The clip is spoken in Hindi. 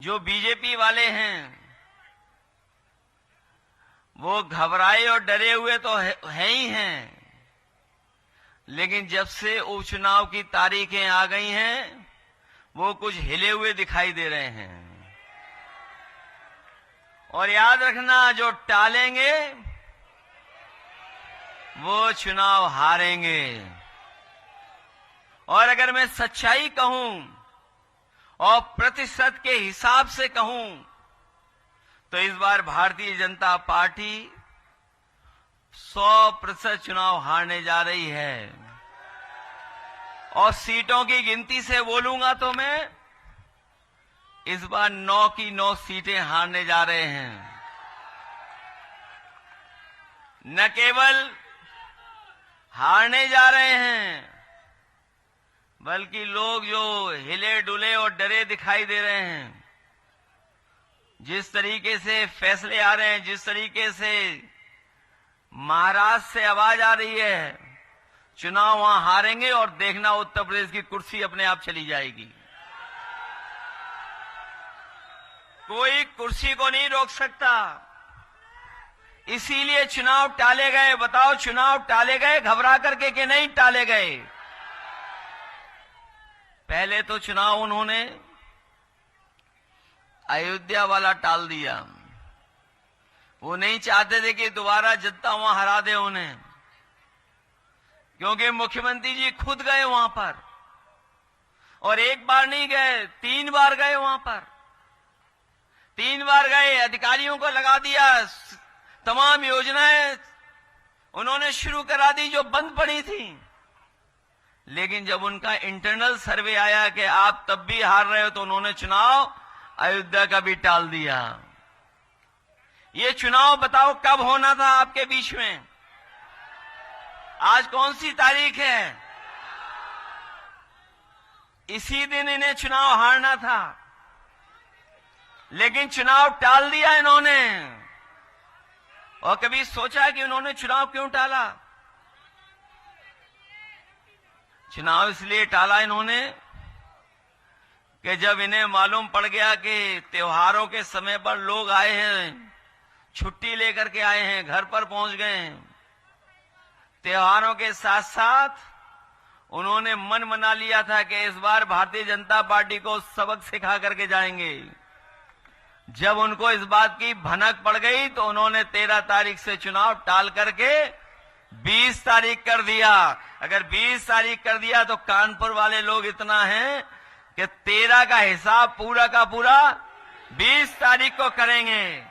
जो बीजेपी वाले हैं वो घबराए और डरे हुए तो है ही हैं, लेकिन जब से उपचुनाव की तारीखें आ गई हैं वो कुछ हिले हुए दिखाई दे रहे हैं। और याद रखना, जो टालेंगे वो चुनाव हारेंगे। और अगर मैं सच्चाई कहूं और प्रतिशत के हिसाब से कहूं तो इस बार भारतीय जनता पार्टी 100% चुनाव हारने जा रही है। और सीटों की गिनती से बोलूंगा तो मैं इस बार 9 की 9 सीटें हारने जा रहे हैं। न केवल हारने जा रहे हैं बल्कि लोग जो हिले डुले और डरे दिखाई दे रहे हैं, जिस तरीके से फैसले आ रहे हैं, जिस तरीके से महाराष्ट्र से आवाज आ रही है, चुनाव वहां हारेंगे और देखना उत्तर प्रदेश की कुर्सी अपने आप चली जाएगी। कोई कुर्सी को नहीं रोक सकता। इसीलिए चुनाव टाले गए। बताओ, चुनाव टाले गए घबरा करके कि नहीं टाले गए? पहले तो चुनाव उन्होंने अयोध्या वाला टाल दिया। वो नहीं चाहते थे कि दोबारा जनता वहां हरा दे उन्हें, क्योंकि मुख्यमंत्री जी खुद गए वहां पर, और एक बार नहीं गए, 3 बार गए वहां पर। 3 बार गए, अधिकारियों को लगा दिया, तमाम योजनाएं उन्होंने शुरू करा दी जो बंद पड़ी थी। लेकिन जब उनका इंटरनल सर्वे आया कि आप तब भी हार रहे हो, तो उन्होंने चुनाव अयोध्या का भी टाल दिया। ये चुनाव बताओ कब होना था आपके बीच में? आज कौन सी तारीख है? इसी दिन इन्हें चुनाव हारना था, लेकिन चुनाव टाल दिया इन्होंने। और कभी सोचा कि उन्होंने चुनाव क्यों टाला? चुनाव इसलिए टाला इन्होंने कि जब इन्हें मालूम पड़ गया कि त्योहारों के समय पर लोग आए हैं, छुट्टी लेकर के आए हैं, घर पर पहुंच गए हैं, त्योहारों के साथ साथ उन्होंने मन बना लिया था कि इस बार भारतीय जनता पार्टी को सबक सिखा करके जाएंगे। जब उनको इस बात की भनक पड़ गई तो उन्होंने 13 तारीख से चुनाव टाल करके 20 तारीख कर दिया। अगर 20 तारीख कर दिया तो कानपुर वाले लोग इतना हैं कि 13 का हिसाब पूरा का पूरा 20 तारीख को करेंगे।